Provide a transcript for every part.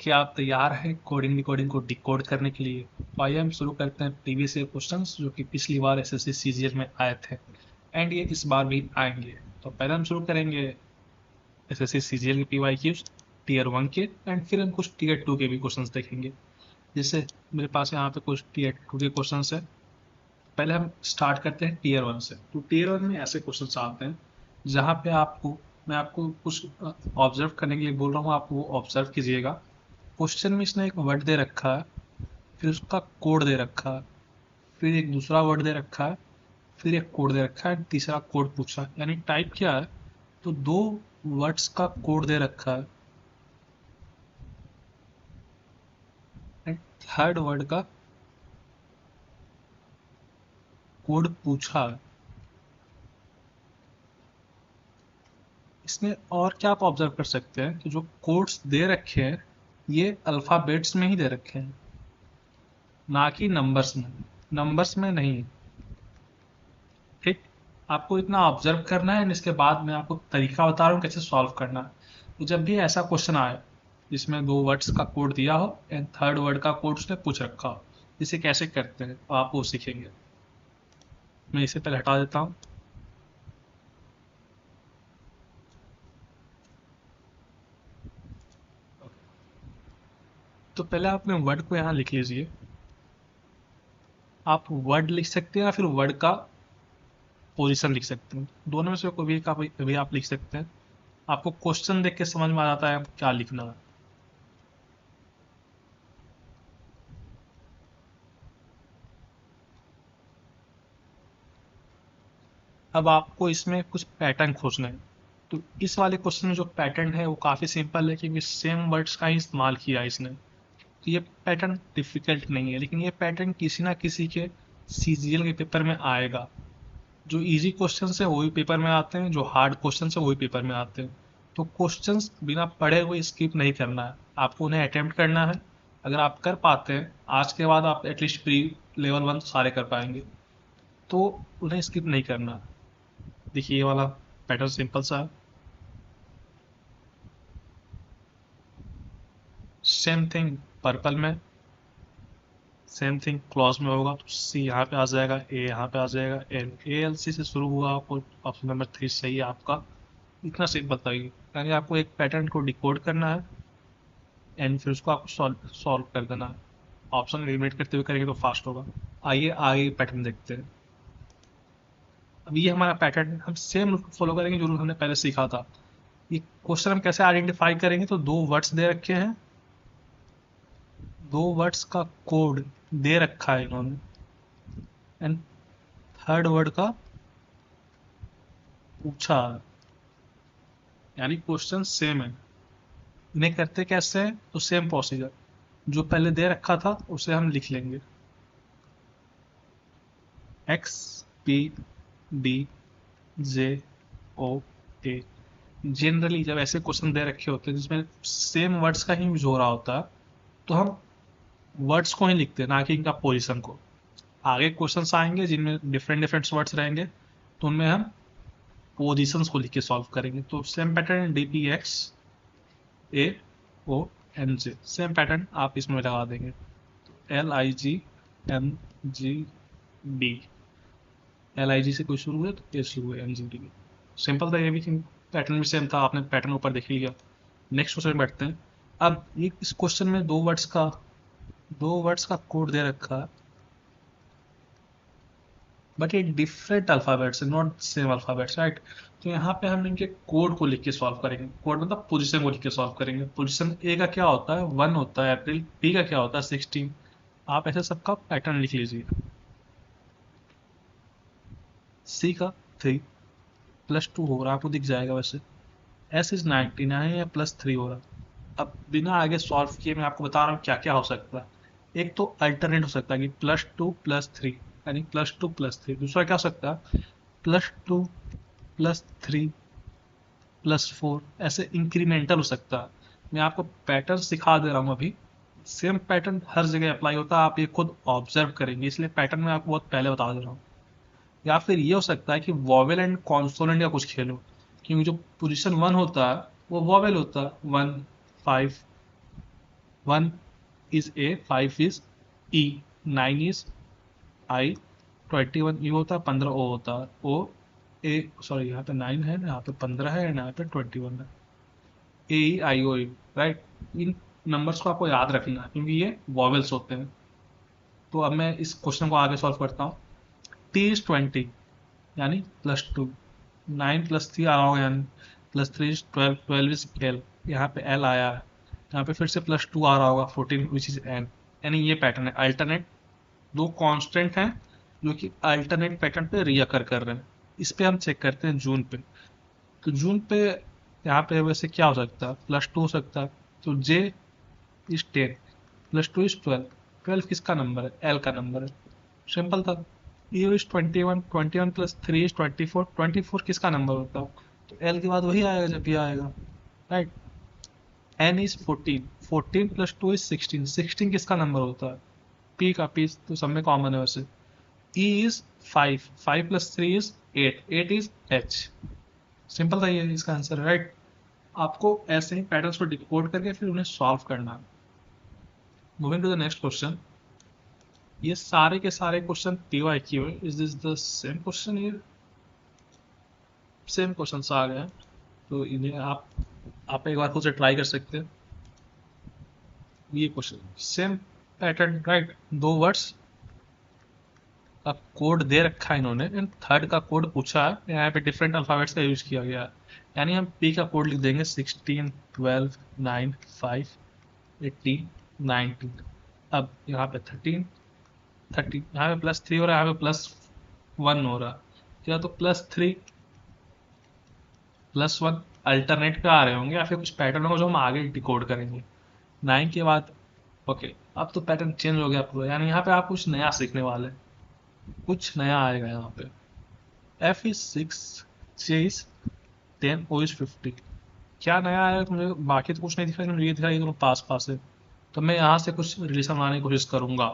क्या आप तैयार हैं कोडिंग डिकोडिंग को डिकोड करने के लिए? तो आइए हम शुरू करते हैं प्रीवियस ईयर क्वेश्चंस जो कि पिछली बार एसएससी सीजीएल में आए थे एंड ये इस बार भी आएंगे। तो पहले हम शुरू करेंगे एसएससी सीजीएल के पीवाईक्यूज टीयर 1 के एंड फिर हम कुछ टीयर 2 के भी क्वेश्चंस देखेंगे। जैसे मेरे पास यहाँ पे कुछ टीयर 2 के क्वेश्चंस है। पहले हम स्टार्ट करते हैं टीयर 1 से। तो टीयर 1 में ऐसे क्वेश्चंस आते हैं जहाँ पे मैं आपको कुछ ऑब्जर्व करने के लिए बोल रहा हूँ, आप वो ऑब्जर्व कीजिएगा। क्वेश्चन में इसने एक वर्ड दे रखा है, फिर उसका कोड दे रखा है, फिर एक दूसरा वर्ड दे रखा है, फिर एक कोड दे रखा है, तीसरा कोड पूछा है। यानी टाइप क्या है? तो दो वर्ड्स का कोड दे रखा है एंड थर्ड वर्ड का कोड पूछा है। इसमें और क्या आप ऑब्जर्व कर सकते हैं कि जो कोड्स दे रखे हैं ये अल्फाबेट्स में ही दे रखे हैं, ना कि नंबर्स में। नंबर्स में नहीं। ठीक, आपको इतना ऑब्जर्व करना है, इसके बाद मैं आपको तरीका बता रहा हूँ कैसे सॉल्व करना है। तो जब भी ऐसा क्वेश्चन आए जिसमें दो वर्ड्स का कोड दिया हो एंड थर्ड वर्ड का कोड उसने पूछ रखा हो, इसे कैसे करते हैं तो आप वो सीखेंगे। मैं इसे पहले हटा देता हूँ। तो पहले आप अपने वर्ड को यहाँ लिख लीजिए। आप वर्ड लिख सकते हैं या फिर वर्ड का पोजीशन लिख सकते हैं, दोनों में से कोई भी भी आप लिख सकते हैं। आपको क्वेश्चन देख के समझ में आ जाता है क्या लिखना है। अब आपको इसमें कुछ पैटर्न खोजना है। तो इस वाले क्वेश्चन में जो पैटर्न है वो काफ़ी सिंपल है, क्योंकि सेम वर्ड्स का ही इस्तेमाल किया है इसने। तो ये पैटर्न डिफिकल्ट नहीं है, लेकिन ये पैटर्न किसी ना किसी के सीजीएल के पेपर में आएगा। जो इजी क्वेश्चन है वही पेपर में आते हैं, जो हार्ड क्वेश्चन है वही पेपर में आते हैं। तो क्वेश्चंस बिना पढ़े हुए स्किप नहीं करना है, आपको उन्हें अटेम्प्ट करना है। अगर आप कर पाते हैं आज के बाद, आप एटलीस्ट प्री लेवल 1 सारे कर पाएंगे। तो उन्हें स्किप नहीं करना। देखिए ये वाला पैटर्न सिंपल सा है। सेम थिंग पर्पल में, सेम थिंग क्लॉज में होगा। तो सी यहाँ पे आ जाएगा, ए यहाँ पे आ जाएगा, एल ए एल सी से शुरू हुआ। आपको ऑप्शन नंबर 3 सही है आपका। इतना सिंपल था ये। यानी आपको एक पैटर्न को डिकोड करना है एंड फिर उसको आपको सॉल्व कर देना है। ऑप्शन एलिमिनेट करते हुए करेंगे तो फास्ट होगा। आइए आगे पैटर्न देखते हैं। अब ये हमारा पैटर्न, हम सेम रूल फॉलो करेंगे जो रूल हमने पहले सीखा था। ये क्वेश्चन हम कैसे आइडेंटिफाई करेंगे? तो दो वर्ड्स दे रखे हैं, दो वर्ड्स का कोड दे रखा है इन्होंने एंड थर्ड वर्ड का पूछा है। यानी क्वेश्चन सेम है। इन्हें करते कैसे हैं? तो सेम प्रोसीजर, जो पहले दे रखा था उसे हम लिख लेंगे। एक्स पी डी जे ओ ए। जनरली जब ऐसे क्वेश्चन दे रखे होते हैं जिसमें सेम वर्ड्स का ही यूज हो रहा होता है, तो हम वर्ड्स को ही लिखते हैं, ना कि इनका पोजीशन को। आगे क्वेश्चंस आएंगे जिनमें डिफरेंट डिफरेंट वर्ड्स रहेंगे, तो उनमें हम पोजीशंस को लिख के सॉल्व करेंगे। तो same pattern D P X A O N J, same pattern आप इसमें लगा देंगे। L I G M G D, L I G से कोई शुरू हुआ तो ए शुरू हुआ, एन जी डी। सिंपल था ये भी, पैटर्न भी सेम था, आपने पैटर्न ऊपर देख लिया। नेक्स्ट क्वेश्चन बैठते हैं। अब ये इस क्वेश्चन में दो वर्ड्स का कोड दे रखा है, बट ये डिफरेंट अल्फाबेट्स है, नॉट सेम अल्फाबेट्स, राइट। तो यहाँ पे हम इनके कोड को लिख के सॉल्व करेंगे। कोड मतलब पोजीशन को लिख के सॉल्व करेंगे। पोजीशन ए का क्या होता है? 1 होता है अप्रैल। बी का क्या होता है? 16। आप ऐसे सबका पैटर्न लिख लीजिए। सी का 3 +2 हो रहा, आपको दिख जाएगा वैसे। एस इज 99 या +3 हो रहा। अब बिना आगे सॉल्व किए मैं आपको बता रहा हूँ क्या क्या हो सकता है। एक तो अल्टरनेट हो सकता है कि +2 +3, यानी +2 +3। दूसरा क्या हो सकता है? +2 +3 +4, ऐसे इंक्रीमेंटल हो सकता है। मैं आपको पैटर्न सिखा दे रहा हूँ अभी। सेम पैटर्न हर जगह अप्लाई होता है, आप ये खुद ऑब्जर्व करेंगे, इसलिए पैटर्न मैं आपको बहुत पहले बता दे रहा हूँ। या फिर ये हो सकता है कि वॉवेल एंड कॉन्सोनेंट का कुछ खेलो, क्योंकि जो पोजीशन 1 होता है वो वॉवेल होता है, 1 5 1 is a, 5 is E, 9 is I, 21 you होता है, 15 ओ होता है, ओ ए, सॉरी यहाँ पे 9 है, यहाँ पे 15 है, एंड यहाँ पे 21 है, ए ई आई ओ यू, राइट। इन नंबर्स को आपको याद रखना है क्योंकि ये वॉवेल्स होते हैं। तो अब मैं इस क्वेश्चन को आगे सॉल्व करता हूँ। टी इज 20 यानी +2, 9 + 3 आ रहा होगा यानी +3 इज 12, 12 इज एल, यहाँ पे एल आया है, यहाँ पे फिर से +2 आ रहा होगा 14 विच इज एन, यानी ये पैटर्न है अल्टरनेट। दो कांस्टेंट हैं जो कि अल्टरनेट पैटर्न पे रिअकर कर रहे हैं। इस पे हम चेक करते हैं जून पे। तो जून पे यहाँ पे वैसे क्या हो सकता है, +2 हो सकता है, तो जे इज 10, +2 इज 12, 12 किसका नंबर है, एल का नंबर है, सिंपल था। यू इज 21, 21 + 3 इज 24, 24 किसका नंबर होता है, तो एल के बाद वही आएगा जब ये आएगा, राइट। एन इज 14, 14 + 2 इज 16, 16 किसका नंबर होता है, पी का, पी तो सब में कॉमन है वैसे। E is 5, 5 + 3 is 8, 8 is H। Simple था ये इसका आंसर, राइट। आपको ऐसे ही पैटर्न्स को डिकोड करके फिर उन्हें सॉल्व करना है। Moving to the next question. ये सारे के सारे क्वेश्चन PYQ है। Is this the same question, ये सेम क्वेश्चन आ गए हैं, तो इन्हें आप एक बार खुद से ट्राई कर सकते हैं। ये क्वेश्चन सेम पैटर्न, राइट। दो वर्ड्स का कोड दे रखा है इन्होंने, एंड थर्ड का कोड पूछा है, यहाँ पे डिफरेंट अल्फाबेट्स का यूज किया गया है। यानी हम पी का कोड लिख देंगे 16, 12, 9, 5, 18, 19। अब यहाँ पे 13, 30, यहाँ पे +3 हो रहा है, यहाँ पे +1 हो रहा है, या तो +3 +1 अल्टरनेट पे आ रहे होंगे, या फिर कुछ पैटर्न होगा जो हम आगे डिकोड करेंगे 9 के बाद। ओके, अब तो पैटर्न चेंज हो गया पूरा, यानी यहाँ पे आप कुछ नया सीखने वाले हैं, कुछ नया आएगा यहाँ पे। F is 6, J is 10, O is 50। क्या नया है, मुझे बाकी तो कुछ नहीं दिखा, मुझे ये दिखा ये दोनों पास पास है, तो मैं यहाँ से कुछ रिलेशन बनाने की कोशिश करूंगा।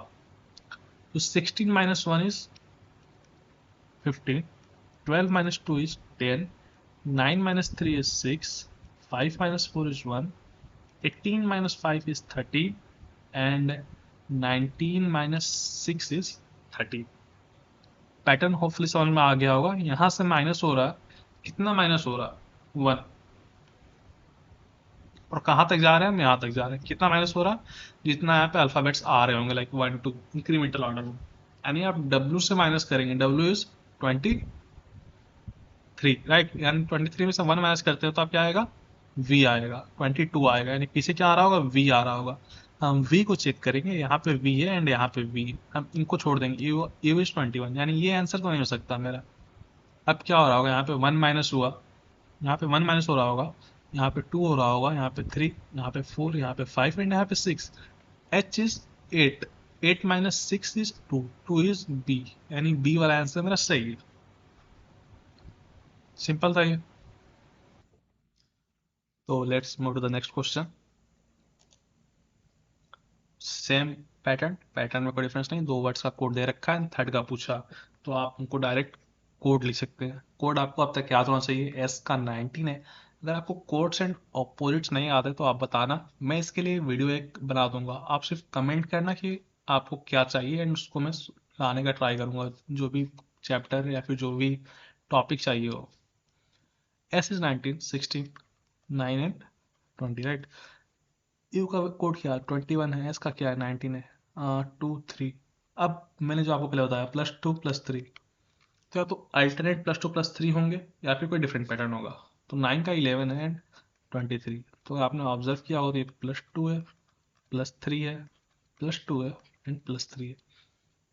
तो 16 - 1 is 15, 12 - 2 is 10, 9 - 3 is 6, 5 - 4 is 1, 18 - 5 is 30, and 19 - 6 is 30। Pattern hopefully समझ में आ गया होगा। यहाँ से माइनस हो रहा है, कितना माइनस हो रहा है, 1, और कहाँ तक जा रहे हैं हम, यहाँ तक जा रहे हैं, कितना माइनस हो रहा है, जितना यहाँ पे अल्फाबेट्स आ रहे होंगे, लाइक 1 2 इंक्रीमेंटल ऑर्डर में। यानी आप W से माइनस करेंगे, W इज 23, राइट। यानी 23 में से 1 माइनस करते हो तो आप क्या आएगा, V आएगा, 22 आएगा, यानी पीछे क्या आ रहा होगा, V आ रहा होगा। हम V को चेक करेंगे, यहाँ पे V है एंड यहाँ पे V, हम इनको छोड़ देंगे, U इज 21, यानी ये आंसर तो नहीं हो सकता मेरा। अब क्या हो रहा होगा, यहाँ पे 1 माइनस हुआ, यहाँ पे 1 माइनस हो रहा होगा, यहाँ पे 2 हो रहा होगा, यहाँ पे 3, यहाँ पे 4, यहाँ पे 5, एंड यहाँ पे 6। H is 8, 8 - 6 is 2, 2 is B, यानी B वाला आंसर मेरा सही है। सिंपल था ये। तो let's move to the next question. Same pattern, pattern में कोई डिफरेंस नहीं, दो वर्ड्स का कोड दे रखा है, थर्ड का पूछा, तो आप उनको डायरेक्ट कोड लिख सकते हैं। कोड आपको अब तक याद होना चाहिए, एस का 19 है। अगर आपको कोड्स एंड ऑपोजिट्स नहीं आते तो आप बताना, मैं इसके लिए वीडियो एक बना दूंगा, आप सिर्फ कमेंट करना कि आपको क्या चाहिए, एंड उसको मैं लाने का ट्राई करूंगा, जो भी चैप्टर या फिर जो भी टॉपिक चाहिए हो। S is 19, 16, 9 and 20, right. You का कोड क्या है, 21 है, एस का क्या है, 19 है, 2 3। अब मैंने जो आपको पहले बताया +2 + 3, तो या तो अल्टरनेट +2 + 3 होंगे, या फिर कोई डिफरेंट पैटर्न होगा। तो 9 का 11 है एंड 23, तो आपने ऑब्जर्व किया होगा, तो ये +2 है, +3 है, +2 है एंड +3 है।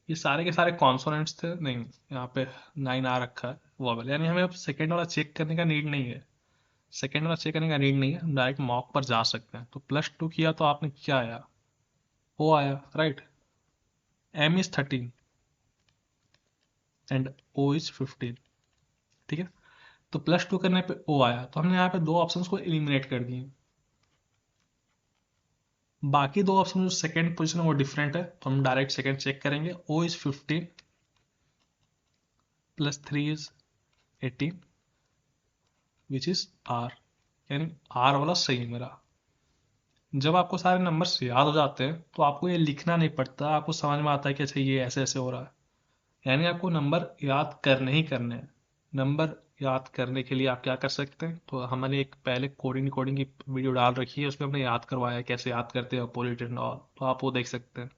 ये सारे के सारे कॉन्सोनेंट्स थे, नहीं यहाँ पे 9 आ रखा है वॉवेल, यानी हमें अब सेकेंड वाला चेक करने का नीड नहीं है, सेकेंड वाला चेक करने का नीड नहीं है, हम डायरेक्ट मॉक पर जा सकते हैं। तो +2 किया तो आपने क्या आया, ओ आया, right. M is 13 and O is 15, ठीक है। तो +2 करने पे O आया, तो हमने यहाँ पे दो ऑप्शंस को एलिमिनेट कर दिए। बाकी दो ऑप्शन जो सेकंड पोजीशन है वो डिफरेंट है, तो हम डायरेक्ट सेकंड चेक करेंगे। O is 15 +3 is 18 which is R, यानी R वाला सही है मेरा। जब आपको सारे नंबर्स याद हो जाते हैं तो आपको ये लिखना नहीं पड़ता, आपको समझ में आता है कि अच्छा ये ऐसे ऐसे हो रहा है। यानी आपको नंबर याद करने ही करने हैं। नंबर याद करने के लिए आप क्या कर सकते हैं, तो हमने एक पहले कोडिंग कोडिंग की वीडियो डाल रखी है, उसमें हमने याद करवाया है कैसे याद करते हैं पोलिट एंड ऑल, तो आप वो देख सकते हैं।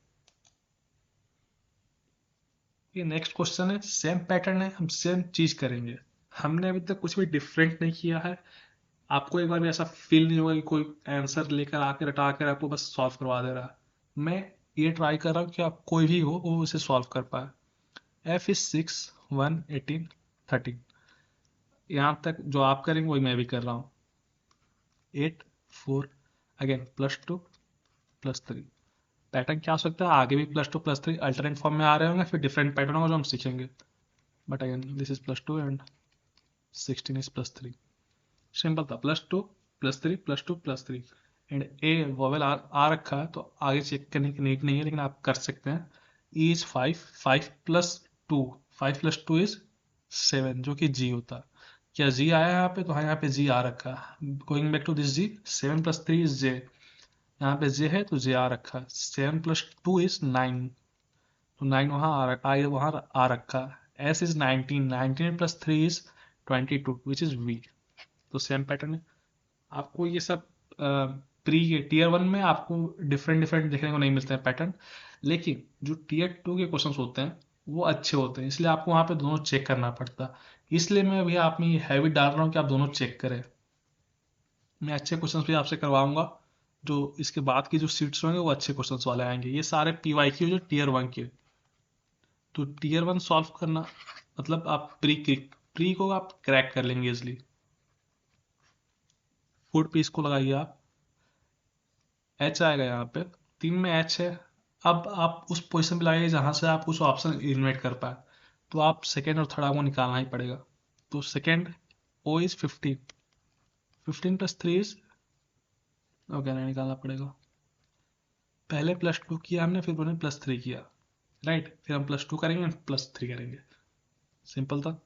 ये नेक्स्ट क्वेश्चन है, सेम पैटर्न है, हम सेम चीज करेंगे। हमने अभी तक कुछ भी डिफरेंट नहीं किया है। आपको एक बार भी ऐसा फील नहीं होगा कि कोई आंसर लेकर आकर रटा कर आपको बस सॉल्व करवा दे रहा है। मैं ये ट्राई कर रहा हूँ कि आप कोई भी हो वो उसे सॉल्व कर पाए। F is 6 1 18 13। यहाँ तक जो आप करेंगे वही मैं भी कर रहा हूँ। 8 4 अगेन +2 +3। पैटर्न क्या हो सकता है, आगे भी +2 +3 अल्टरनेट फॉर्म में आ रहे होंगे, फिर डिफरेंट पैटर्न होगा जो हम सीखेंगे। But again this is +2 and 16 is +3। Simple था, +2 +3 +2 +3। एंड ए वोवेल आ रखा है तो आगे चेक करने की नीड नहीं है, लेकिन आप कर सकते हैं। ई इज 5 5 + 2 5 + 2 इज 7 जो कि जी होता है। क्या जी आया यहाँ पे, तो हाँ यहाँ पे जी आ रखा है। Going back to this G, 7 + 3 is J. यहाँ पे जे है तो जे आ रखा है। 7 + 2 इज 9, तो 9 वहाँ वहाँ आ रखा है। S is 19, 19 + 3 is 22 which is V. तो सेम पैटर्न है। आपको ये सब प्री टीयर 1 में आपको डिफरेंट डिफरेंट देखने को नहीं मिलते हैं पैटर्न, लेकिन जो टीयर 2 के क्वेश्चंस होते हैं वो अच्छे होते हैं, इसलिए आपको वहाँ पे दोनों चेक करना पड़ता है। इसलिए मैं अभी आप में ये हैबिट डाल रहा हूँ कि आप दोनों चेक करें। मैं अच्छे क्वेश्चंस भी आपसे करवाऊंगा, जो इसके बाद की जो सीट्स होंगे वो अच्छे क्वेश्चंस वाले आएंगे। ये सारे PYQ जो टीयर 1 के, तो टीयर 1 सॉल्व करना मतलब आप प्री को आप क्रैक कर लेंगे इजिली। फूड पीस को लगाइए आप, एच आएगा यहाँ पे, 3 में एच है। अब आप उस पोजीशन पे लगाइए जहां से आप कुछ ऑप्शन इलिमिनेट कर पाए, तो आप सेकेंड और थर्ड आपको निकालना ही पड़ेगा। तो second O is 15, 15 + 3 is, okay नहीं निकालना पड़ेगा। पहले +2 किया हमने, फिर हमने +3 किया, राइट, फिर हम +2 करेंगे, +3 करेंगे। सिंपल था।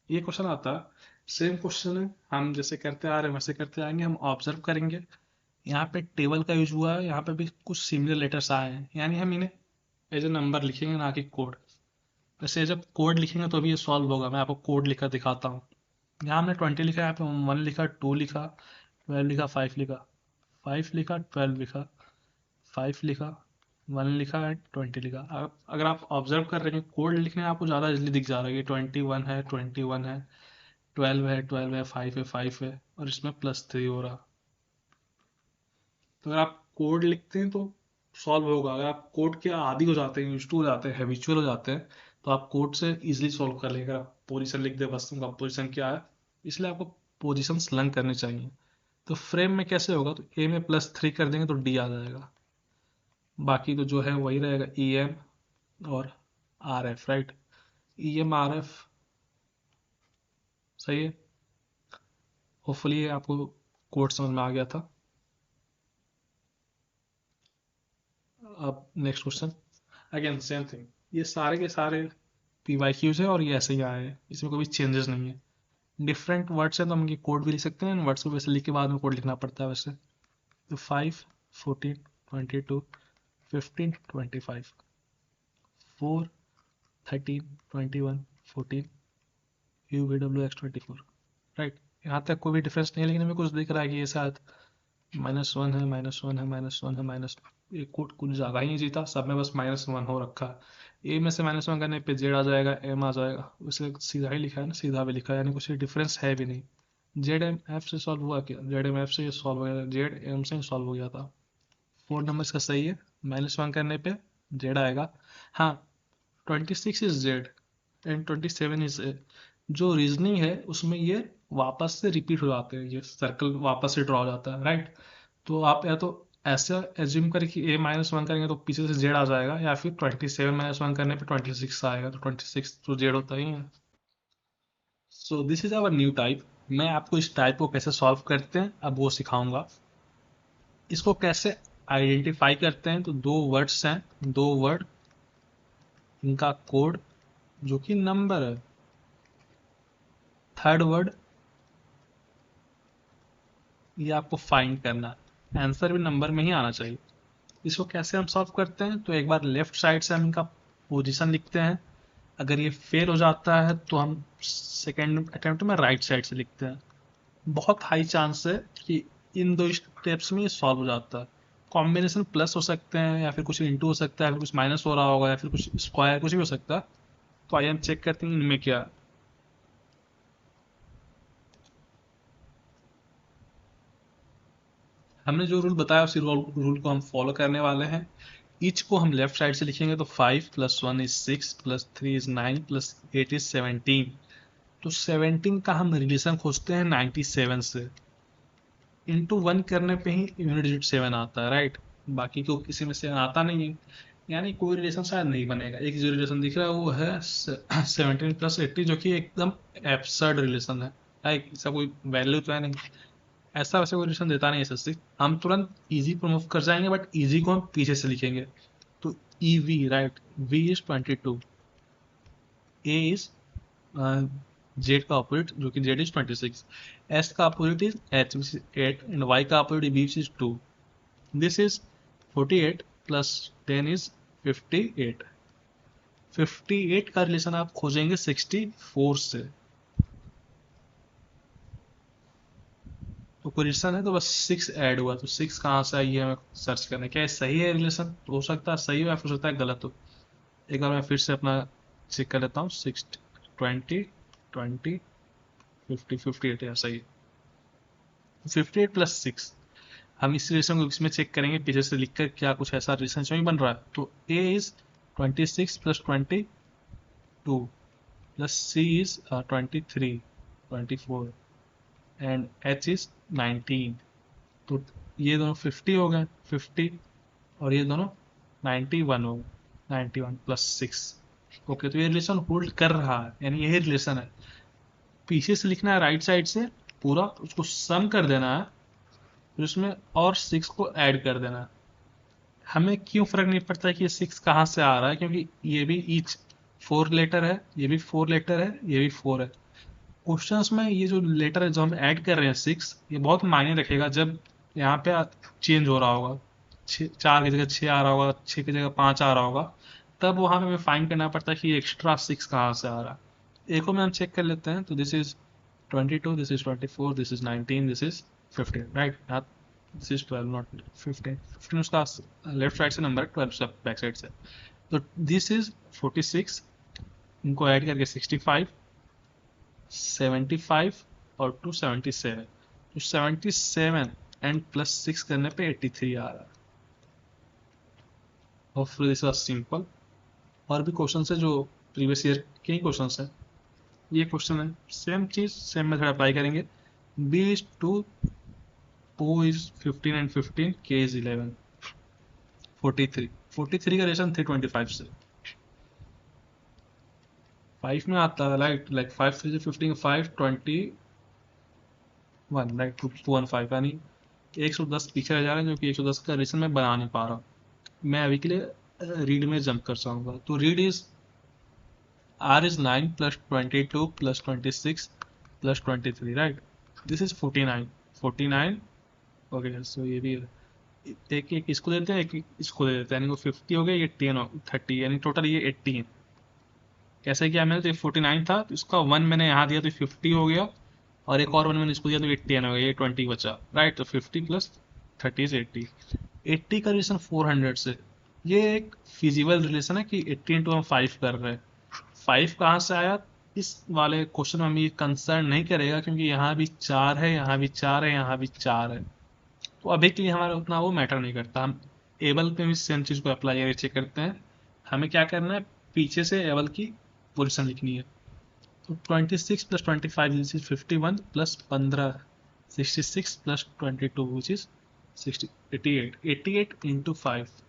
ये क्वेश्चन आता है, सेम क्वेश्चन है, हम जैसे करते आ रहे हैं वैसे करते आएंगे, हम ऑब्जर्व करेंगे। यहाँ पे टेबल का यूज हुआ है, यहाँ पे भी कुछ सिमिलर लेटर्स आए हैं, यानी हम इन्हें एज ए नंबर लिखेंगे ना कि कोड। वैसे जब कोड लिखेंगे तो अभी ये सॉल्व होगा, मैं आपको कोड लिखा दिखाता हूँ। यहाँ हमने 20 लिखा, यहाँ पे 1 लिखा, 2 लिखा, 12 लिखा, 5 लिखा, 5 लिखा, 12 लिखा, 5 लिखा, 1 लिखा एंड 20 लिखा। अगर आप ऑब्जर्व कर रहे हैं कोड लिखने में आपको ज़्यादा इजली दिख जा रहा है कि 21 है, 21 है, 12 है, 12 है, 5 है, 5 है, और इसमें +3 हो रहा। तो अगर आप कोड लिखते हैं तो सॉल्व होगा। अगर आप कोड के आदी हो जाते हैं, यूज टू हो जाते हैं, हैबिचुअल हो जाते हैं, तो आप कोड से इजीली सॉल्व कर लेंगे। अगर आप पोजीशन लिख दे बस उनका पोजीशन क्या है, इसलिए आपको पोजीशन लर्न करने चाहिए। तो फ्रेम में कैसे होगा, तो ए में +3 कर देंगे तो डी आ जाएगा। बाकी तो जो है वही रहेगा, EM और RF, राइट। EM RF सही है। होपफुली आपको कोड समझ में आ गया था। अब next question, again same thing. ये सारे के सारे PYQs है और ये ऐसे ही आए हैं, इसमें कोई चेंजेस नहीं है। डिफरेंट वर्ड्स हैं तो हम ये कोड भी लिख सकते हैं, वर्ड्स को वैसे लिख के बाद में कोड लिखना पड़ता है वैसे। तो 5 14 22 15 25 4 13 21 14 UVWX 24, राइट। यहाँ तक कोई भी डिफरेंस नहीं है, लेकिन हमें कुछ दिख रहा है कि ये शायद -1 है, -1 है, -1 है, माइनस, ये कोड कुछ ज़्यादा ही नहीं जीता, सब में बस -1 हो रखा है। ए में से -1 करने पे जेड आ जाएगा, एम आ जाएगा, उसे सीधा ही लिखा है ना, सीधा भी लिखा है, यानी कुछ डिफरेंस है भी नहीं। जेड एम एफ से सॉल्व हुआ क्या, जेड एम एफ से ये सॉल्व हो गया, जेड एम से सॉल्व हो गया था। 4 नंबर्स का सही है, -1 करने पे जेड आएगा। हाँ, 26 is Z and 27 is a. जो रीजनिंग है उसमें ये वापस से रिपीट हो जाते हैं, ये सर्कल वापस से ड्रॉ हो जाता है, राइट। तो आप या तो ऐसा एज्यूम करें कि A-1 करेंगे तो पीछे से जेड आ जाएगा, या फिर 27 - 1 करने पे 26 आएगा, तो 26 तो जेड होता ही है। So this is our new type. मैं आपको इस टाइप को कैसे सॉल्व करते हैं अब वो सिखाऊंगा। इसको कैसे आइडेंटिफाई करते हैं, तो दो वर्ड्स हैं, दो वर्ड, इनका कोड जो कि नंबर है। थर्ड वर्ड ये आपको फाइंड करना है, आंसर भी नंबर में ही आना चाहिए। इसको कैसे हम सॉल्व करते हैं, तो एक बार लेफ्ट साइड से हम इनका पोजीशन लिखते हैं। अगर ये फेल हो जाता है तो हम सेकेंड अटेम्प्ट में राइट साइड से लिखते हैं। बहुत हाई चांस है कि इन दो स्टेप्स में ये सॉल्व हो जाता है। कॉम्बिनेशन प्लस हो सकते हैं, या फिर कुछ इंटू हो सकता है, या फिर कुछ माइनस हो रहा होगा, या फिर कुछ स्क्वायर, कुछ भी हो सकता है। तो आइए हम चेक करते हैं इनमें क्या है। हमने जो रूल बताया उसी रूल को हम फॉलो करने वाले हैं। ईच को हम लेफ्ट साइड से लिखेंगे, तो 5 + 1 = 6 +3 = 9 + 8 = 17। तो 17 का हम रिलेशन खोजते हैं 97 से। इंटू वन करने पे ही यूनिट डिजिट 7 आता है, राइट। बाकी को किसी में 7 आता नहीं है, यानी कोई रिलेशन शायद नहीं बनेगा। एक जो रिलेशन दिख रहा है वो है 17 + 80, जो कि एकदम एब्सर्ड रिलेशन है, राइट। इसका कोई वैल्यू तो है नहीं, ऐसा वैसे कोई रिलेशन देता नहीं एसएससी। हम तुरंत इजी पर मूव कर जाएंगे, बट इजी को हम पीछे से लिखेंगे। तो E V, right, V is 22, A is Z का अपोजिट जो कि जेड इज 26, एस का opposite is H which is 8, and Y का opposite B which is 2। This is 48 + 10 is 58। 58 का रिलेशन आप खोजेंगे 64 से। तो कोई रिलेशन है तो बस 6 ऐड हुआ, तो 6 कहाँ से आई है हमें सर्च करना है। क्या ये सही है रिलेशन, तो हो सकता है सही हो या फिर हो सकता है गलत हो। एक बार मैं फिर से अपना चेक कर लेता हूँ। 60, 20, 50, 58, या सही। 58 + 6, हम इस रिलेशन को इसमें चेक करेंगे पीछे से लिखकर, क्या कुछ ऐसा रिलेशन नहीं बन रहा है। तो A is 26 + 22 plus C is 23, 24, and H is 19। तो ये दोनों 50 हो गए, 50, और ये दोनों 91 हो गए, 91 + 6। ओके, तो ये रिलेशन होल्ड कर रहा है, यानी यही रिलेशन है। पीछे से लिखना है राइट साइड से, पूरा उसको सम कर देना है, फिर उसमें और 6 को ऐड कर देना है। हमें क्यों फर्क नहीं पड़ता कि ये 6 कहाँ से आ रहा है, क्योंकि ये भी ईच 4 लेटर है, ये भी 4 लेटर है, ये भी 4 है। क्वेश्चंस में ये जो लेटर है जो हम ऐड कर रहे हैं 6, ये बहुत मायने रखेगा जब यहाँ पे चेंज हो रहा होगा। 4 की जगह 6 आ रहा होगा, 6 की जगह 5 आ रहा होगा, तब वहां पे हमें फाइंड करना पड़ता है कि एक्स्ट्रा 6 कहाँ से आ रहा है। एक को में हम चेक कर लेते हैं। तो this is 22, this is 24, this is 19, this is 15, right. This is 12, not 15। 15 उसका लेफ्ट साइड से नंबर है, 12 बैक साइड से। तो दिस इज 46, इनको ऐड करके 65, 75 और 277। तो 77 एंड +6 करने पे 83 आ रहा है। Hopefully this was simple. और भी क्वेश्चन है जो प्रीवियस ईयर के ही क्वेश्चन है। ये क्वेश्चन है, सेम चीज सेम मेथड अप्लाई करेंगे। b is 2, o is 15 and 15, k is 11, 43। 43 का रिलेशन 325 से। 5 में आता है, लाइक 5 3 से 15, 5 21, लाइक 215, यानी 110 पीछे रह जा रहे हैं, जो कि 110 का रिलेशन मैं बना नहीं पा रहा। मैं अभी के लिए रीड में जंप कर जाऊंगा। तो read is r is 9 + 22 + 26 + 23, right. This is 49, 49। Okay, so ये भी एक एक इसको देते हैं, एक इसको दे देते हैं, यानी वो 50 हो गया, ये 10 हो 30, यानी टोटल ये 18। कैसे किया मैंने, तो ये 49 था, तो इसका 1 मैंने यहाँ दिया तो 50 हो गया, और एक और 1 मैंने इसको दिया तो ये 10 हो गया, ये 20 बचा, राइट। तो 50 + 30 इज 80। 80 का रिलेशन 400 से। ये एक फिजिबल रिलेशन है कि 80 इंटू हम 5 कर रहे हैं। 5 कहाँ से आया, इस वाले क्वेश्चन में हम ये कंसर्न नहीं करेगा, क्योंकि यहाँ भी 4 है, यहाँ भी 4 है, यहाँ भी 4 है। तो अभी के लिए हमारा उतना वो मैटर नहीं करता। हम एबल पे भी सेम चीज़ को अप्लाई करके चेक करते हैं। हमें क्या करना है, पीछे से एबल की पोजीशन लिखनी है। तो 26 + 25 which is 51, plus 15 66 + 22 which is 60, 88। 88 into 5,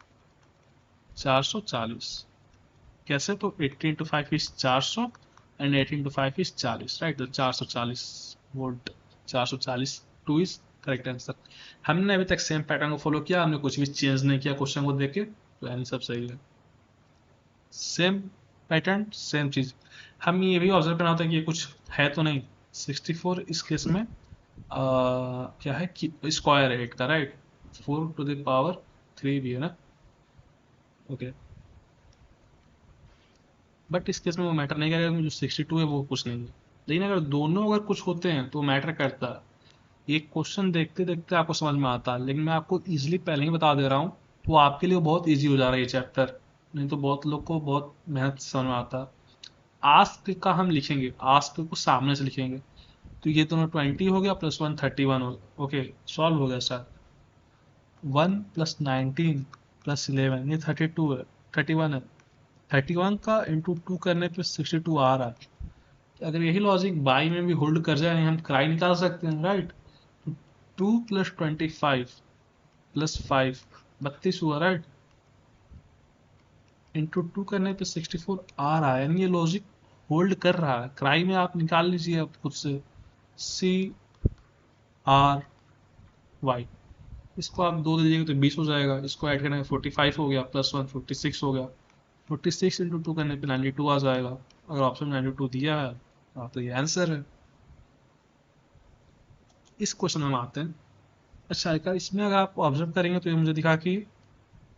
440। कैसे, तो 80 into 5 is 400, and 80 into 5 is 40, right. तो 440 वोल्ट, 440 2 इज करेक्ट आंसर। हमने अभी तक सेम पैटर्न को फॉलो किया, हमने कुछ भी चेंज नहीं किया क्वेश्चन को देख के, तो यानी सब सही है। सेम पैटर्न सेम चीज। हम ये भी ऑब्जर्व करना होता है कि ये कुछ है तो नहीं। 64 इस केस में क्या है कि स्क्वायर है 8 का, राइट। 4 टू द पावर 3 भी है ना। ओके, बट इस केस में वो मैटर नहीं करेगा, जो 62 है वो कुछ नहीं है। लेकिन अगर दोनों अगर कुछ होते हैं तो मैटर करता है। ये क्वेश्चन देखते देखते आपको समझ में आता है, लेकिन मैं आपको इजीली पहले ही बता दे रहा हूँ, तो आपके लिए बहुत इजी हो जा रहा है ये चैप्टर। नहीं तो बहुत लोग को बहुत मेहनत से समझ में आता है। आस्क का हम लिखेंगे, आस्क को सामने से लिखेंगे। तो ये दोनों 20 हो गया, प्लस 1 31 हो गया। ओके, सॉल्व हो गया सर। 1 + 19 + 11 ये 32 है, 31 है। 31 का इंटू 2 करने पे 62 आ रहा है। अगर यही लॉजिक बाई में भी होल्ड कर जाए, हम क्राई निकाल सकते हैं, राइट। 2 + 25 + 5 32 हुआ, राइट। इंटू 2 करने पे 64 आ रहा है, यानी ये लॉजिक होल्ड कर रहा है। क्राई में आप निकाल लीजिए अब खुद से, CRY। इसको आप 2 दे दीजिएगा तो 20 हो जाएगा, इसको ऐड करने में 45 हो गया, प्लस 1 46 हो गया। 46 इंटू 2 करने पे 92 आ जाएगा। अगर ऑप्शन 92 दिया है, हाँ, तो ये आंसर है। इस क्वेश्चन में हम आते हैं। अच्छा, एक इसमें अगर आप ऑब्जर्व करेंगे तो ये मुझे दिखा कि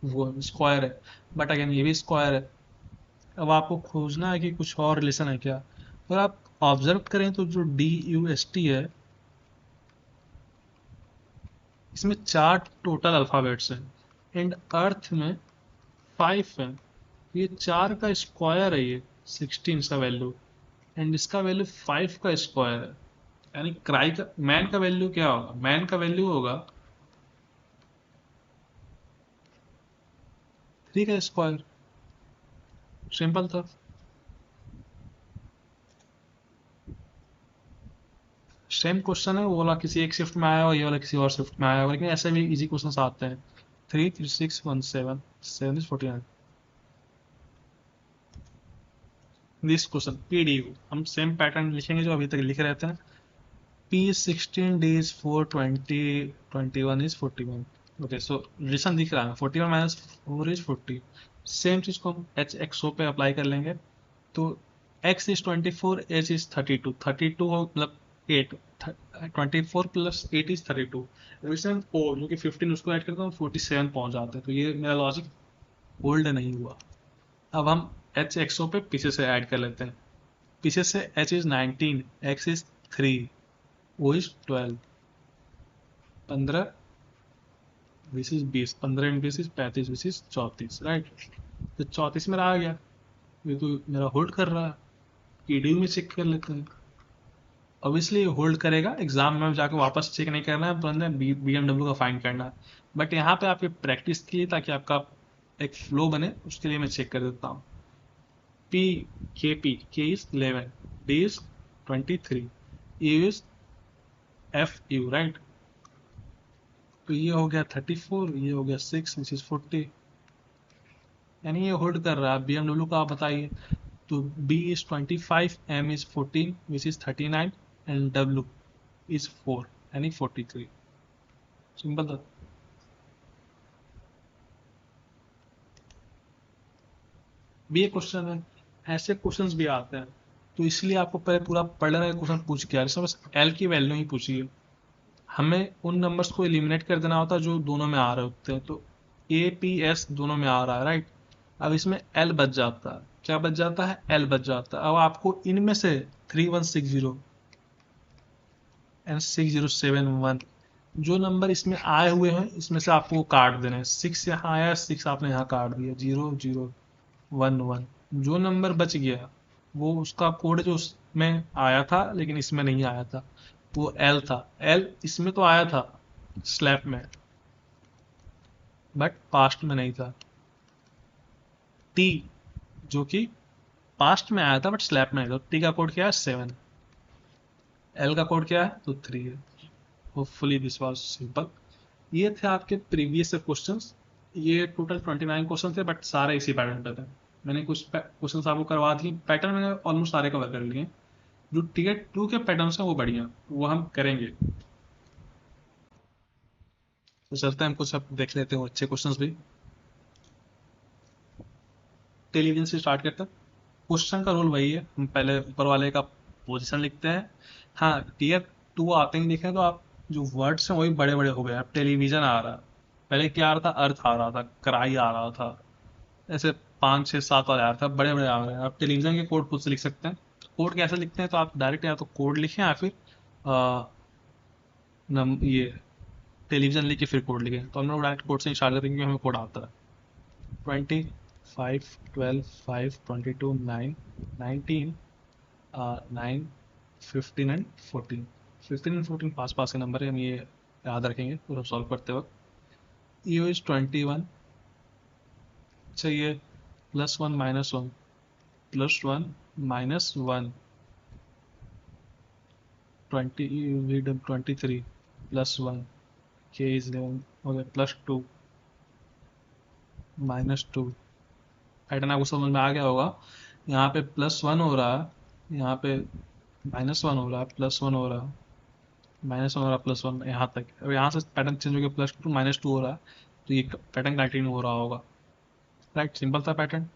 वो स्क्वायर है, बट अगेन ये भी स्क्वायर है। अब आपको खोजना है कि कुछ और रिलेशन है क्या। अगर आप ऑब्जर्व करें तो जो DUST है, इसमें 4 टोटल अल्फ़ाबेट्स हैं एंड अर्थ में 5 है। ये 4 का स्क्वायर है, ये 16 इसका वैल्यू, एंड इसका वैल्यू 5 का स्क्वायर है। यानी क्राई का मैन का वैल्यू क्या होगा, मैन का वैल्यू होगा 3 का स्क्वायर। सिंपल था। सेम क्वेश्चन है, वो वाला किसी एक शिफ्ट में आया हुआ, ये वाला किसी और शिफ्ट में आया हुआ, लेकिन ऐसे भी इजी क्वेश्चन आते हैं। 3 3 6 1 7 7 इज 49। दिस क्वेश्चन PDU हम सेम पैटर्न लिखेंगे जो अभी तक लिख रहे थे। P16 days 4 20 21 is 41। Okay, so relation दिख रहा है, 41 माइनस 4 इज 40। सेम चीज को हम HXO पे अप्लाई कर लेंगे। तो X इज 24, H इज 32, 32 हो मतलब 8, 24 + 8 इज 32। रिलेशन O जो कि 15, उसको ऐड करता हूँ 47 पहुंच जाते हैं। तो ये मेरा लॉजिक होल्ड नहीं हुआ। अब हम HXO पे पीछे से ऐड कर लेते हैं। पीछे से H is 19, X is 3, O is 12, 15, this is 20, 15 × 20 is 35, this is 34, right. तो 34 मेरा आ गया। ये तो मेरा होल्ड कर रहा है। EDU में चेक कर लेते हैं। ऑब्वियसली होल्ड करेगा, एग्जाम में जाकर वापस चेक नहीं करना है, तुरंत BMW का फाइंड करना है। बट यहाँ पे आपकी प्रैक्टिस के लिए, ताकि आपका एक फ्लो बने, उसके लिए मैं चेक कर देता हूँ। K is 11, D is 23, E is FU, right. तो ये हो गया 34, ये हो गया 6 विच इज 40। यानी ये होल्ड कर रहा है। BMW का आप बताइए। तो B is 25, M is 14 which is 39, and W is 4 यानी 43। सिंपल था। भी ये क्वेश्चन है, ऐसे क्वेश्चंस भी आते हैं। तो इसलिए आपको पहले पूरा पढ़ लेना है, क्वेश्चन पूछ के इसमें बस L की वैल्यू ही पूछी है। हमें उन नंबर्स को एलिमिनेट कर देना होता है जो दोनों में आ रहे होते हैं। तो APS दोनों में आ रहा है, राइट। अब इसमें L बच जाता है। क्या बच जाता है, L बच जाता है। अब आपको इनमें से 3160 एंड 6071 जो नंबर इसमें आए हुए हैं, इसमें से आपको काट देने हैं। 6 यहाँ आया, 6 आपने यहाँ काट दिया, 0011। जो नंबर बच गया वो उसका कोड जो उसमें आया था लेकिन इसमें नहीं आया था, वो L था। L इसमें तो आया था स्लैब में, बट पास्ट में नहीं था। T जो कि पास्ट में आया था बट स्लैब में नहीं था। T का कोड क्या है, 7। L का कोड क्या है, तो 3 है। Hopefully this was simple. ये थे आपके प्रीवियस क्वेश्चंस। ये टोटल 29 क्वेश्चन थे, बट सारे इसी पैटर्न पे थे। मैंने कुछ क्वेश्चंस आपको करवा दिए, पैटर्न मैंने ऑलमोस्ट सारे कवर कर लिए। जो Tier 2 के पैटर्न्स हैं वो बढ़िया, वो हम करेंगे। तो चलते हैं, हम कुछ अब देख लेते हैं अच्छे क्वेश्चंस भी। टेलीविजन से स्टार्ट करते हैं। क्वेश्चन का रूल वही है, हम पहले ऊपर वाले का पोजीशन लिखते हैं। हाँ, टीयर टू आते ही देखें तो आप जो वर्ड्स हैं वही बड़े बड़े हो गए। अब टेलीविजन आ रहा है, पहले क्या आ रहा था, अर्थ आ रहा था, कराई आ रहा था, ऐसे 5 6 7 वाले आ रहा था, बड़े बड़े आ रहे हैं। आप टेलीविजन के कोड खुद से लिख सकते हैं। कोड कैसे लिखते हैं, तो आप डायरेक्ट या तो कोड लिखें या फिर आ, ये टेलीविजन लिख के फिर कोड लिखें। तो हम लोग डायरेक्ट कोड से स्टार्ट करेंगे क्योंकि हमें कोड आता है। 25 12 5 22 9 19 9 15 एंड 14। 15 एंड 14 पास पास के नंबर है, हम ये याद रखेंगे पूरा सॉल्व करते वक्त। You is 21। अच्छा ये +1 - 1, +1 - 1, 20 we done 23 +1, k is 11 हो गया, +2 -2। पैटर्न आपको समझ में आ गया होगा। यहाँ पे +1 हो रहा है, यहाँ पे -1 हो रहा है, +1 हो रहा है, -1 हो रहा है, +1 यहाँ तक। अब यहाँ से पैटर्न चेंज हो गया, +2 -2 हो रहा है, तो ये पैटर्न कंटिन्यू हो रहा होगा। राइट, सिंपल था pattern.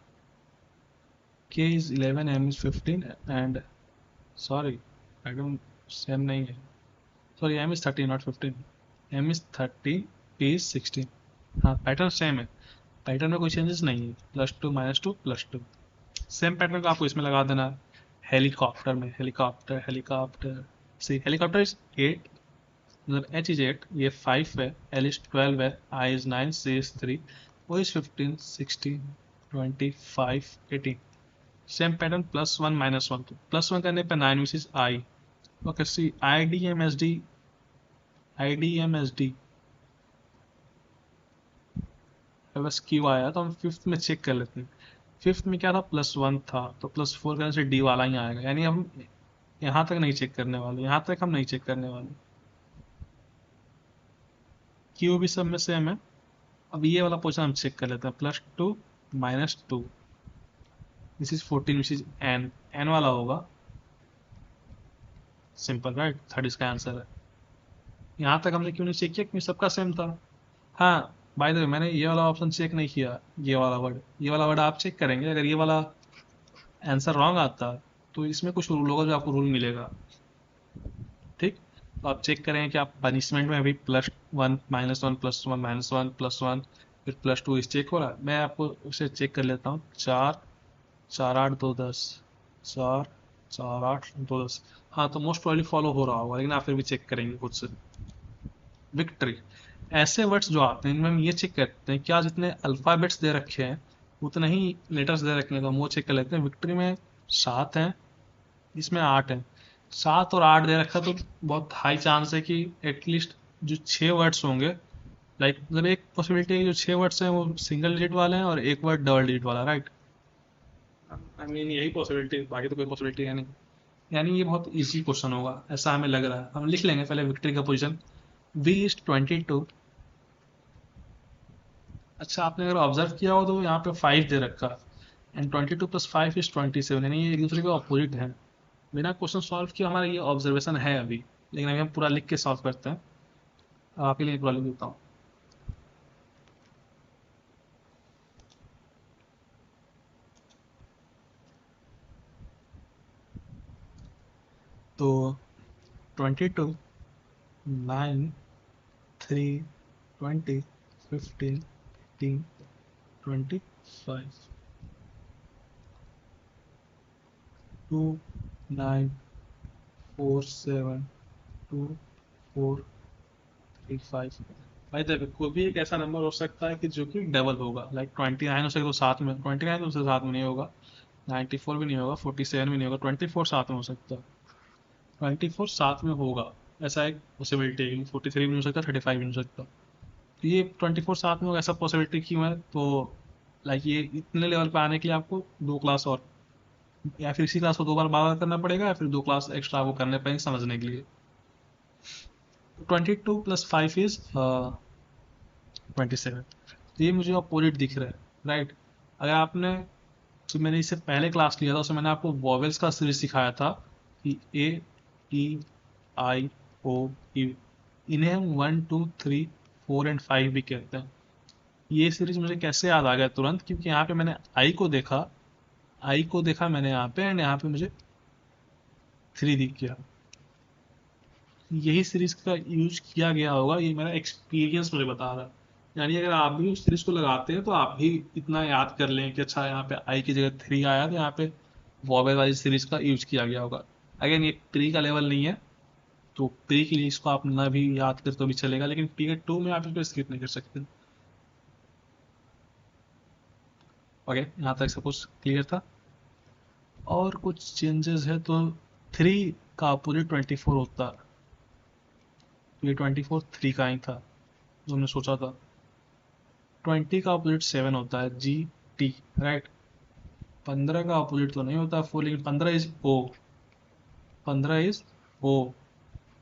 k is 11, m is 15 and sorry pattern same नहीं है, sorry m is 13 not 15, m is 30, p is 16। हाँ पैटर्न सेम है, पैटर्न में कोई चेंजेस नहीं है। +2 -2 +2, सेम पैटर्न को आपको इसमें लगा देना है। हेलीकॉप्टर में helicopter helicopter, see helicopter is 8, मतलब h इज 8, ये 5 है, l इज 12 है, i is 9, c is 3, o is 15 16 25 18। Same pattern +1 -1, तो +1 करने पे 9 which is i। Okay see IDMSD, IDMSD बस क्यू आया, तो हम फिफ्थ में चेक कर लेते हैं। फिफ्थ में क्या था, +1 था, तो +4 करने से डी वाला ही आएगा। यानी हम यहाँ तक नहीं चेक करने वाले, यहाँ तक हम नहीं चेक करने वाले। क्यू भी सब में सेम है। अब ये वाला पोर्शन हम चेक कर लेते हैं, +2 -2, this is 14 which is N, N वाला होगा। सिंपल राइट, थर्ड इसका आंसर है। यहाँ तक हमने क्यों नहीं चेक किया, क्योंकि सबका सेम था। हाँ बाय द वे, मैंने ये वाला ऑप्शन चेक नहीं किया, ये वाला वर्ड आप चेक करेंगे। अगर ये वाला आंसर रॉन्ग आता तो इसमें कुछ रूल होगा जो आपको रूल मिलेगा। ठीक, तो आप चेक करें कि आप पनिशमेंट में अभी +1 -1 +1 -1 +1 फिर +2 इस चेक हो रहा है। मैं आपको उसे चेक कर लेता हूँ। 4 4 8 2 10, 4 4 8 2 10। हाँ तो मोस्ट प्रॉब्ली फॉलो हो रहा होगा, लेकिन आप फिर भी चेक करेंगे खुद से। विक्ट्री, ऐसे वर्ड्स जो आते हैं इनमें हम ये चेक करते हैं क्या जितने अल्फ़ाबेट्स दे रखे हैं उतने ही लेटर्स दे रखे हैं, तो हम वो चेक कर लेते हैं। विक्ट्री में 7 हैं, इसमें 8 हैं। 7 और 8 दे रखा तो बहुत हाई चांस है कि एटलीस्ट जो 6 वर्ड्स होंगे, लाइक मतलब एक पॉसिबिलिटी है कि जो 6 वर्ड्स हैं वो सिंगल डिजिट वाले हैं और एक वर्ड डबल डिजिट वाला, राइट। आई मीन यही पॉसिबिलिटी, बाकी तो कोई पॉसिबिलिटी है नहीं। यानी ये बहुत इजी क्वेश्चन होगा ऐसा हमें लग रहा है। हम लिख लेंगे पहले विक्ट्री का पोजीशन, v इज 22। अच्छा आपने अगर ऑब्जर्व किया हो तो यहाँ पे 5 दे रखा, एंड 22 + 5 इज 27, यानी ये एक दूसरे के अपोजिट है। बिना क्वेश्चन सॉल्व किए हमारा ये ऑब्जर्वेशन है अभी, लेकिन अभी हम पूरा लिख के सॉल्व करते हैं। आपके लिए पूरा लिख देता हूँ। तो 22 9 3 20 15 18 25 2 9 4 7 2 4 3 5। भाई देखो कोई भी एक ऐसा नंबर हो सकता है कि जो कि डबल होगा, लाइक 29 हो सकता है तो साथ में, 29 तो उससे साथ में नहीं होगा, 94 भी नहीं होगा, 47 भी नहीं होगा, 24 साथ में हो सकता है। 24 साथ में होगा, ऐसा एक पॉसिबिलिटी है। 43 भी नहीं हो सकता, 35 भी नहीं हो सकता। तो ये 24 साथ में होगा, ऐसा पॉसिबिलिटी क्यों है, तो लाइक ये इतने लेवल पे आने के लिए आपको 2 क्लास और, या फिर इसी क्लास को 2 बार बार करना पड़ेगा, या फिर 2 क्लास एक्स्ट्रा आपको करने पड़ेंगे समझने के लिए। 22 + 5 इज 27। तो ये मुझे अपोजिट दिख रहा है, राइट। अगर आपने, तो मैंने इससे पहले क्लास लिया था उसमें मैंने आपको वॉवेल्स का सीरीज सिखाया था कि A E I O U, इन्हें हम 1 2 3 4 एंड 5 भी कहते हैं। ये सीरीज मुझे कैसे याद आ गया तुरंत, क्योंकि यहाँ पे मैंने आई को देखा मैंने यहाँ पे, एंड यहाँ पे मुझे 3 दिख गया। यही सीरीज का यूज किया गया होगा, ये मेरा एक्सपीरियंस मुझे बता रहा है। यानी अगर आप भी उस सीरीज को लगाते हैं तो आप भी इतना याद कर लें कि अच्छा यहाँ पे आई की जगह 3 आया तो यहाँ पे वॉवेल वाली सीरीज का यूज किया गया होगा। अगेन ये प्री का लेवल नहीं है, तो प्री के लिए इसको आप ना भी याद कर तो भी चलेगा, लेकिन प्री के 2 में आप इसको स्किप नहीं कर सकते। ओके, यहाँ तक सब कुछ क्लियर था। और कुछ चेंजेस है तो 3 का अपोजिट 24 होता है, तो ये 24 3 का ही था जो हमने सोचा था। 20 का अपोजिट 7 होता है, GT, राइट। 15 का अपोजिट तो नहीं होता 4, लेकिन 15 इज O, 15 इज O,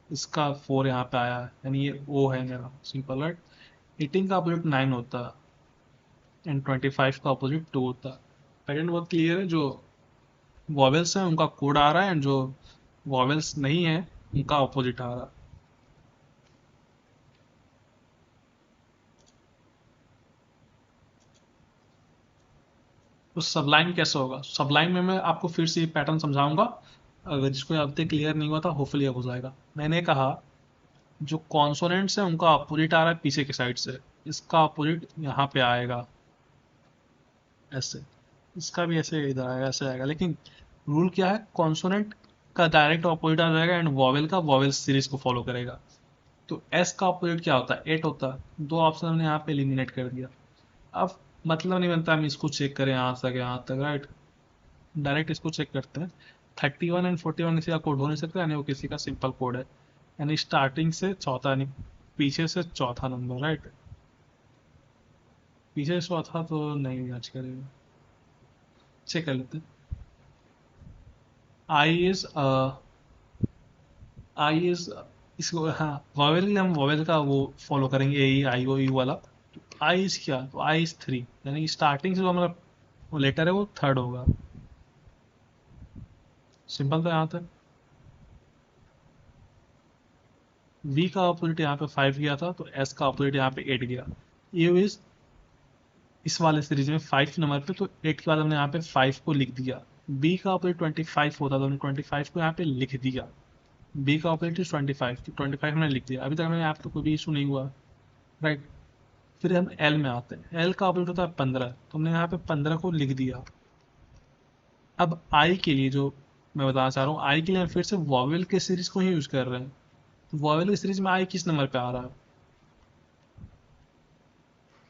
इसका 4 यहाँ पे आया है, यानी ये O है मेरा, सिंपल, राइट। 18 का अपोजिट 9 होता है एंड 25 का अपोजिट 2 होता है। पैटर्न बहुत क्लियर है, जो वॉवेल्स हैं उनका कोड आ रहा है एंड जो वॉवेल्स नहीं है उनका अपोजिट आ रहा है। तो सबलाइन कैसे होगा? सबलाइन में मैं आपको फिर से ये पैटर्न समझाऊंगा, अगर जिसको अब तक क्लियर नहीं हुआ था होपफुली अब हो जाएगा। मैंने कहा जो कॉन्सोनेंट्स हैं उनका अपोजिट आ रहा है पीछे की साइड से, इसका अपोजिट यहाँ पे आएगा ऐसे, इसका भी ऐसे इधर आएगा, ऐसे आएगा। लेकिन रूल क्या है, कॉन्सोनेंट का डायरेक्ट अपोजिट आ जाएगा एंड वॉवेल का वॉवेल सीरीज को फॉलो करेगा। तो एस का अपोजिट क्या होता है? 8 होता है। दो ऑप्शन हमने यहाँ पे एलिमिनेट कर दिया। अब मतलब नहीं बनता हम इसको चेक करें यहाँ तक, राइट। डायरेक्ट इसको चेक करते हैं। 31 एंड 41 किसी का कोड हो नहीं सकता, यानी वो किसी का सिंपल कोड है। यानी स्टार्टिंग से चौथा, यानी पीछे से चौथा नंबर, राइट। पीछे से चौथा तो नहीं मैच करेगा, चेक कर लेते हैं। आई इज आई इज इसको, हाँ, वॉवेल के लिए हम वॉवेल का वो फॉलो करेंगे, ए आई ओ यू वाला। आई इज क्या? तो आई इज 3, यानी स्टार्टिंग से जो हमारा वो लेटर है वो थर्ड होगा। सिंपल था यहाँ तक। वी का अपोजिट यहाँ पे 5 गया था, तो एस का अपोजिट यहाँ पे 8 गया। ये इज इस वाले सीरीज में 5 नंबर पे, तो 8 के बाद हमने यहाँ पे 5 को लिख दिया। बी का अपोजिट 25 होता, तो हमने 25 को यहाँ पे लिख दिया। बी का अपोजिट इज 25, तो 25 हमने लिख दिया। अभी तक हमें यहाँ पे तो कोई भी इशू नहीं हुआ, राइट। फिर हम एल में आते हैं। एल का अपोजिट होता है 15, तो हमने यहाँ पे 15 को लिख दिया। अब आई के लिए जो मैं बताना चाह रहा हूँ, आई के लिए हम फिर से वॉवेल के सीरीज को ही यूज कर रहे हैं। तो वॉवेल के सीरीज में आई किस नंबर पे आ रहा है,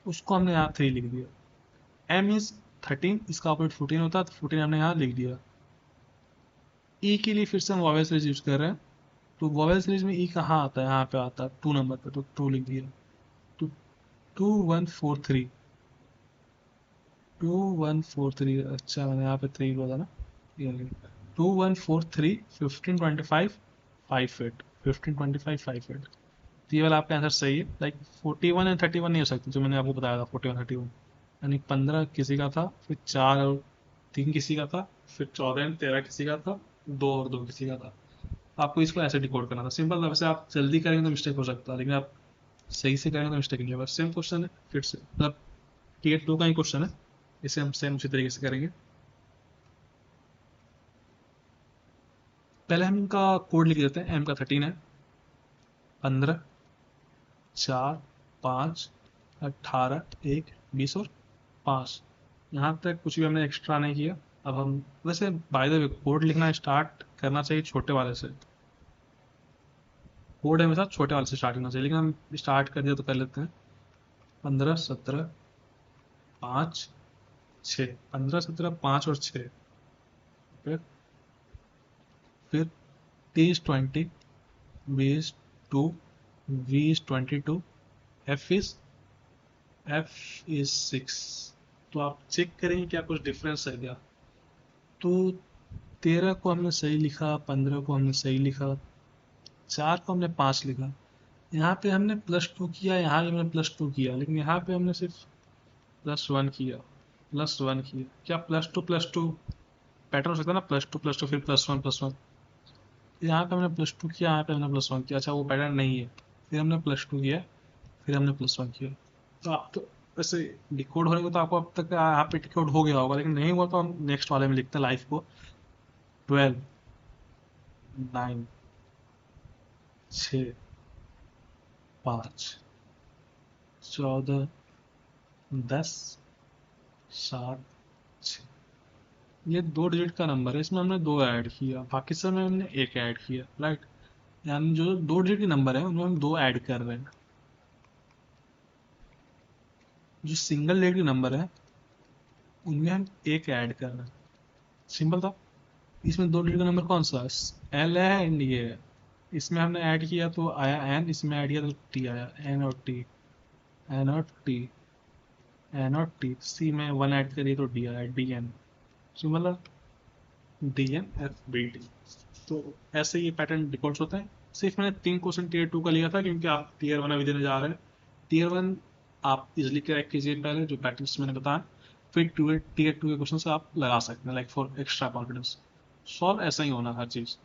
उसको हमने यहाँ 3 लिख दिया। एम इज 13, इसका अपोजिट 14 होता है, तो 14 हमने यहाँ लिख दिया। ई के लिए फिर से हम वॉवेल सीरीज यूज कर रहे हैं, तो वॉवेल सीरीज में ई कहाँ आता है? यहाँ पे आता है 2 नंबर पे, तो 2 लिख दिया। तो 2143, 2143, अच्छा मैंने यहाँ पे 3 बोला ना, ये 2143, 1525, 58, 1525, 58। तो ये वाला आपका आंसर सही है। लाइक 41 एंड 31 नहीं हो सकती, जो मैंने आपको बताया था 41 31, यानी 15 किसी का था, फिर 4 और 3 किसी का था, फिर 14 एंड 13 किसी का था, 2 और 2 किसी का था। आपको इसको ऐसे डिकोड करना था, सिंपल था। वैसे आप जल्दी करेंगे तो मिस्टेक हो सकता है, लेकिन आप सही से करेंगे तो मिस्टेक नहीं होगा। सेम क्वेश्चन है फिर से, मतलब टीयर 2 का ही क्वेश्चन है, इसे हम सेम उसी तरीके से करेंगे। पहले हम इनका कोड लिख देते हैं। एम का 13 है, 15, 4, 5, 18, 1, 20 और 5। यहाँ तक कुछ भी हमने एक्स्ट्रा नहीं किया। अब हम वैसे बाय द वे कोड लिखना स्टार्ट करना चाहिए छोटे वाले से। कोड हमेशा छोटे वाले से स्टार्ट करना चाहिए, लेकिन हम स्टार्ट कर दिया तो कर लेते हैं। 15, 17, 5, 6, 15, 17, 5 और 6। फिर फिर 30, 20, 20, 2, V is 22, F is 6। तो आप चेक करेंगे क्या कुछ डिफरेंस है क्या? तो 13 को हमने सही लिखा, 15 को हमने सही लिखा, 4 को हमने 5 लिखा। यहाँ पे हमने +2 किया, यहाँ भी हमने +2 किया, लेकिन यहाँ पे हमने सिर्फ +1 किया, +1 किया। क्या +2 पैटर्न हो सकता है ना, +2 फिर +1 +1। यहाँ पे हमने +2 किया, यहाँ पे हमने +1 किया, अच्छा वो पैटर्न नहीं है। फिर हमने +2 किया, फिर हमने +1 किया। तो आप तो वैसे डिकोड होने को तो आपको अब तक यहाँ पे डिकोड हो गया होगा, लेकिन नहीं हुआ तो हम नेक्स्ट वाले में लिखते हैं लाइफ को। 12, 9, 6 5 14 10 7 6। ये 2 डिजिट का नंबर है, इसमें हमने 2 ऐड किया, बाकी सब में हमने 1 ऐड किया, राइट। यानी जो 2 डिजिट के नंबर है उनमें हम 2 ऐड कर रहे हैं, जो सिंगल डिजिट के नंबर है उनमें हम 1 ऐड कर रहे हैं। सिंपल था। इसमें 2 डिजिट का नंबर कौन सा है? एल है एंड ये है। इसमें हमने ऐड किया तो आया एन, इसमें ऐड किया तो टी आया, एन और टी, एन और टी, एन और टी। सी में 1 ऐड करिए तो डी आया, डी एन। सिंपल है। D N F B D. तो ऐसे ये पैटर्न डिफॉल्ट होते हैं। सिर्फ मैंने 3 क्वेश्चन टीयर 2 का लिया था क्योंकि आप टीयर 1 अभी देने जा रहे हैं। टीयर 1 आप इजिली क्रैक कीजिए पहले, जो पैटर्न्स मैंने बताया, फिर टीयर 2 के क्वेश्चन से आप लगा सकते हैं, like for extra confidence. Solve ऐसा ही होना हर चीज़।